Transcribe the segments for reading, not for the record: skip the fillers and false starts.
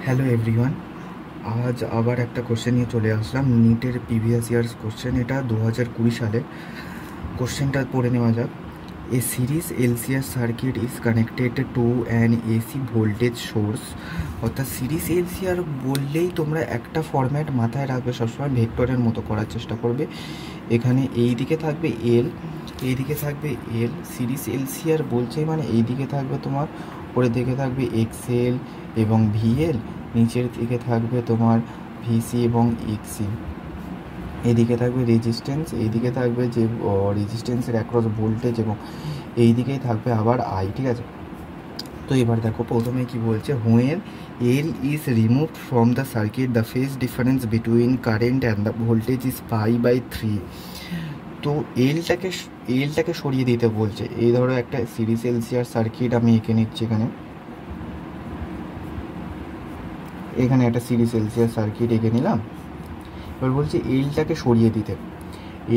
Hello everyone, আজ আবার একটা কোশ্চেন নিয়ে চলে আসলাম। নিটের প্রিভিয়াস ইয়ার্স কোশ্চেন, এটা 2020 সালে। কোশ্চেনটা পড়ে নেওয়া যাক। A series LCR circuit is connected to an AC voltage source. অর্থাৎ সিরিজ এলসিআর বললেই তোমরা একটা ফরম্যাট মাথায় রাখবে, সবসময় ভেক্টরের মতো করার চেষ্টা করবে। এখানে এই দিকে থাকবে এল, এই দিকে থাকবে এল। সিরিজ এলসিআর বলছে মানে এই দিকে থাকবে তোমার, উপরের দিকে থাকবে এক্সএল এবং ভিএল, নিচের দিকে থাকবে তোমার ভিসি এবং এক্সি। এইদিকে থাকবে রেজিস্ট্যান্স, এইদিকে থাকবে যে রেজিস্ট্যান্সের অ্যাক্রস ভোল্টেজ, এবং এই দিকেই থাকবে আবার আই। ঠিক আছে, তো এবার দেখো প্রথমে কি বলছে, when L is removed from the circuit the phase difference between current and the voltage is π/3। তো এলটাকে সরিয়ে দিতে বলছে। এই ধরো একটা সিরিজ এলসিআর সার্কিট আমি এঁকে নিচ্ছি। এখানে একটা সিরিজ এলসিআর সার্কিট এঁকে নিলাম। এবার বলছে এলটাকে সরিয়ে দিতে।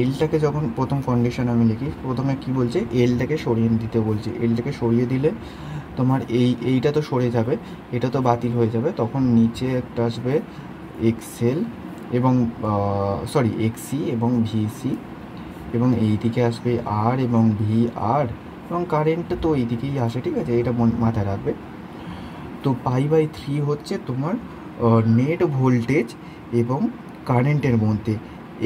এলটাকে যখন প্রথম কন্ডিশন আমি লিখি, প্রথমে কি বলছে, এলটাকে সরিয়ে দিতে বলছে। এলটাকে সরিয়ে দিলে তোমার এইটা তো সরে যাবে, এটা তো বাতিল হয়ে যাবে। তখন নিচে একটা আসবে এক্সএল এবং এক্সি এবং ভিসি, এবং এই দিকে আসবে আর এবং ভি আর, এবং কারেন্ট তো এই দিকেই আসে। ঠিক আছে, এটা মাথায় রাখবে। তো π/3 হচ্ছে তোমার নেট ভোল্টেজ এবং কারেন্টের মধ্যে।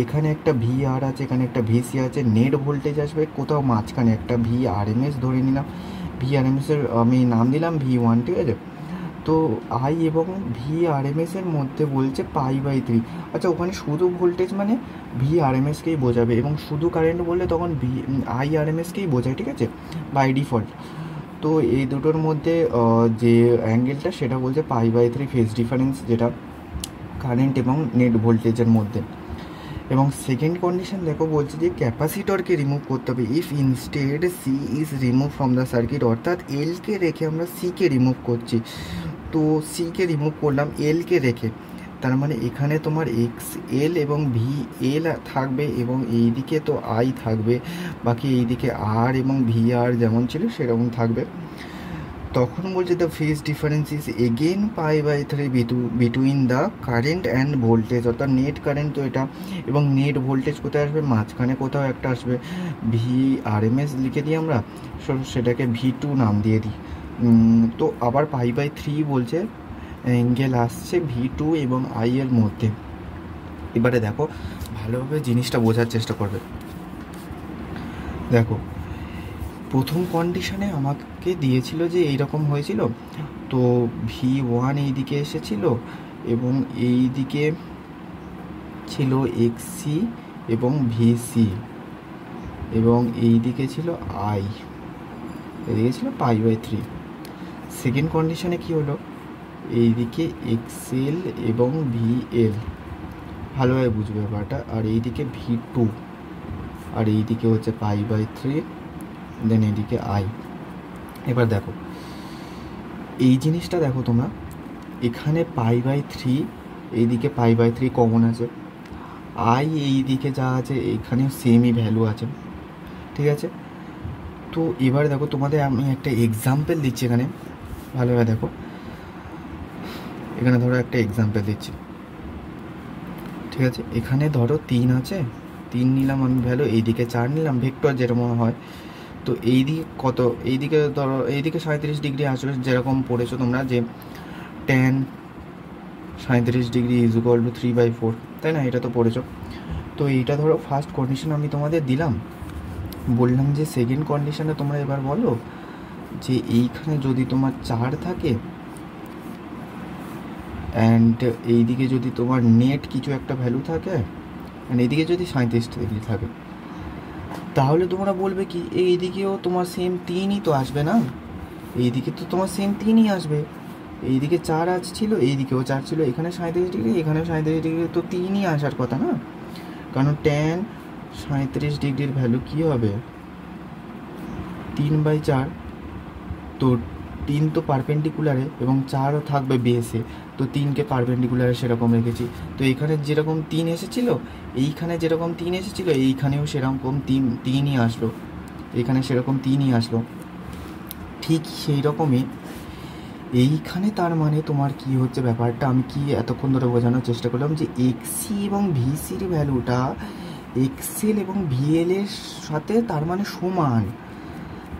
এখানে একটা ভি আর আছে, এখানে একটা ভিসি আছে। নেট ভোল্টেজ আসবে কোথাও মাঝখানে একটা ভি আর এম এস ধরে নিলাম। ভি আর এম এসের আমি নাম দিলাম V1। ঠিক আছে, তো আই এবং ভি আর এম এসের মধ্যে বলছে π/3। আচ্ছা, ওখানে শুধু ভোল্টেজ মানে ভি আর এম এসকেই বোঝাবে, এবং শুধু কারেন্ট বললে তখন আই আর এম এসকেই বোঝায়। ঠিক আছে, বাই ডিফল্ট। তো এই দুটোর মধ্যে যে অ্যাঙ্গেলটা সেটা বলছে π/3 ফেজ ডিফারেন্স, যেটা কারেন্ট এবং নেট ভোল্টেজের মধ্যে। এবং সেকেন্ড কন্ডিশন দেখো, বলছে যে ক্যাপাসিটরকে রিমুভ করতে হবে। If instead C is remove from the circuit, অর্থাৎ এলকে রেখে আমরা সিকে রিমুভ করছি। তো সিকে রিমুভ করলাম এলকে রেখে, তার মানে এখানে তোমার এক্স এল এবং ভি এল থাকবে, এবং এই দিকে তো আই থাকবে, বাকি এই দিকে আর এবং ভি আর যেমন ছিল সেরকম থাকবে। তখন বলছে the phase difference is again π/3 between the current and voltage, অর্থাৎ নেট কারেন্ট তো এটা, এবং নেট ভোল্টেজ কোথায় আসবে, মাঝখানে কোথাও একটা আসবে। ভি আর এম এস লিখে দিই আমরা, সেটাকে V2 নাম দিয়ে দিই। তো আবার π/3 বলছে, অ্যাঙ্গেল আসছে V2 এবং আই এর মধ্যে। এবারে দেখো ভালোভাবে জিনিসটা বোঝার চেষ্টা করবে। দেখো প্রথম কন্ডিশনে আমাকে দিয়েছিল যে এইরকম হয়েছিল, তো V1 এই দিকে এসেছিল, এবং এই দিকে ছিল এক্সি এবং ভিসি, এবং এই দিকে ছিল আই, এদিকে ছিল π/3। সেকেন্ড কন্ডিশনে কি হলো, এইদিকে এক্সএল এবং ভিএল, ভালোভাবে বুঝবে ব্যাপারটা, আর এইদিকে V2, আর এইদিকে হচ্ছে π/3, দেন এদিকে আই। এবার দেখো এই জিনিসটা দেখো তোমরা, এখানে π/3, এইদিকে π/3 কমন আছে, আই এই দিকে যা আছে এখানেও সেমই ভ্যালু আছে। ঠিক আছে, তো এবার দেখো তোমাদের আমি একটা এক্সাম্পল দিচ্ছি এখানে, ভালোভাবে দেখো। এখানে ধরো একটা এক্সাম্পল দিচ্ছি। ঠিক আছে, এখানে ধরো 3 আছে, 3 নিলাম আমি ভ্যালু, এইদিকে 4 নিলাম, ভেক্টর যেরকম হয়। তো এইদিকে কত, এইদিকে ধরো এইদিকে 37 ডিগ্রি আসবে, যেরকম পড়েছো তোমরা যে tan 37 degree is equal to 3/4, তাই না? এটা তো পড়েছো। তো এইটা ধরো ফার্স্ট কন্ডিশন আমি তোমাদের দিলাম। বললাম যে সেকেন্ড কন্ডিশনে তোমরা এবার বলো যে এইখানে যদি তোমার 4 থাকে, অ্যান্ড এইদিকে যদি তোমার নেট কিছু একটা ভ্যালু থাকে, অ্যান্ড এইদিকে যদি 37 ডিগ্রি থাকে, তাহলে তোমরা বলবে কি এইদিকেও তোমার সেম 3ই তো আসবে না? এইদিকে তো তোমার সেম 3ই আসবে। এইদিকে 4 ছিল, এইদিকেও 4 ছিল, এখানে 37 ডিগ্রি, এখানেও 37 ডিগ্রি, তো 3ই আসার কথা না? কারণ tan 37 ডিগ্রির ভ্যালু কী হবে, 3/4। তো 3 তো পারপেন্ডিকুলারে এবং 4ও থাকবে বেসে, তো 3কে পারপেন্ডিকুলারে সেরকম রেখেছি। তো এইখানে যেরকম 3 এসেছিল, এইখানে যেরকম 3 এসেছিলো, এইখানেও সেরকম 3ই আসলো, এখানে সেরকম 3ই আসলো। ঠিক সেই রকমই এইখানে তার মানে তোমার কি হচ্ছে ব্যাপারটা, আমি কি এতক্ষণ ধরে বোঝানোর চেষ্টা করলাম যে এক্সি এবং ভিসির ভ্যালুটা এক্সএল এবং ভিএল এর সাথে তার মানে সমান,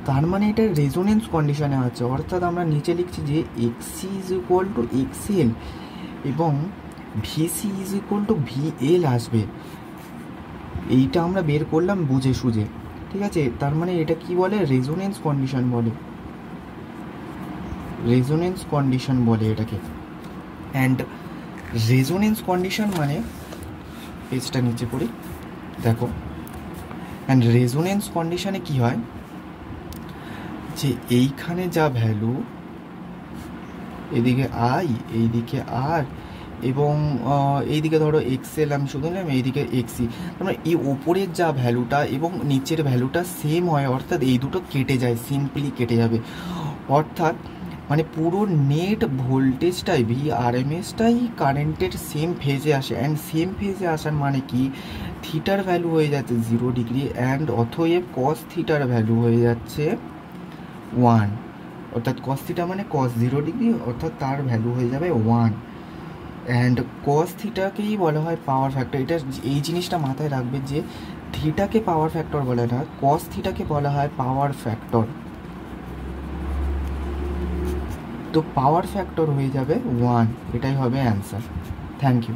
তার মানে এটা রেজোনেন্স কন্ডিশনে আছে। অর্থাৎ আমরা নিচে লিখছি যে এক্সি ইজ ইকুয়াল টু এক্সএল এবং VC is equal to VL আসবে। এইটা আমরা বের করলাম বুঝে সুঝে, ঠিক আছে। তার মানে এটা কি বলে, রেজোনেন্স কন্ডিশন বলে, রেজোনেন্স কন্ডিশন বলে এটাকে। অ্যান্ড রেজোনেন্স কন্ডিশন মানে, পেজটা নিচে করি দেখো, অ্যান্ড রেজোনেন্স কন্ডিশনে কি হয় যে এইখানে যা ভ্যালু, এদিকে আই এইদিকে আর এবং এইদিকে ধরো এক্সএল আমি শুধু নিলাম, এইদিকে এক্সি, মানে এই ওপরের যা ভ্যালুটা এবং নিচের ভ্যালুটা সেম হয়, অর্থাৎ এই দুটো কেটে যায়, সিম্পলি কেটে যাবে। অর্থাৎ মানে পুরো নেট ভোল্টেজটাই VRMSটাই কারেন্টের সেম ফেজে আসে। অ্যান্ড সেম ফেজে আসার মানে কি, থিটার ভ্যালু হয়ে যাচ্ছে 0 ডিগ্রি অ্যান্ড অতএব কস থিটার ভ্যালু হয়ে যাচ্ছে 1, অর্থাৎ কস থিটা মানে কস 0 ডিগ্রি, অর্থাৎ তার ভ্যালু হয়ে যাবে 1। অ্যান্ড কস থিটাকেই বলা হয় পাওয়ার ফ্যাক্টর। এটা এই জিনিসটা মাথায় রাখবে যে থিটাকে পাওয়ার ফ্যাক্টর বলে না, কস থিটাকে বলা হয় পাওয়ার ফ্যাক্টর। তো পাওয়ার ফ্যাক্টর হয়ে যাবে 1, এটাই হবে অ্যান্সার। Thank you.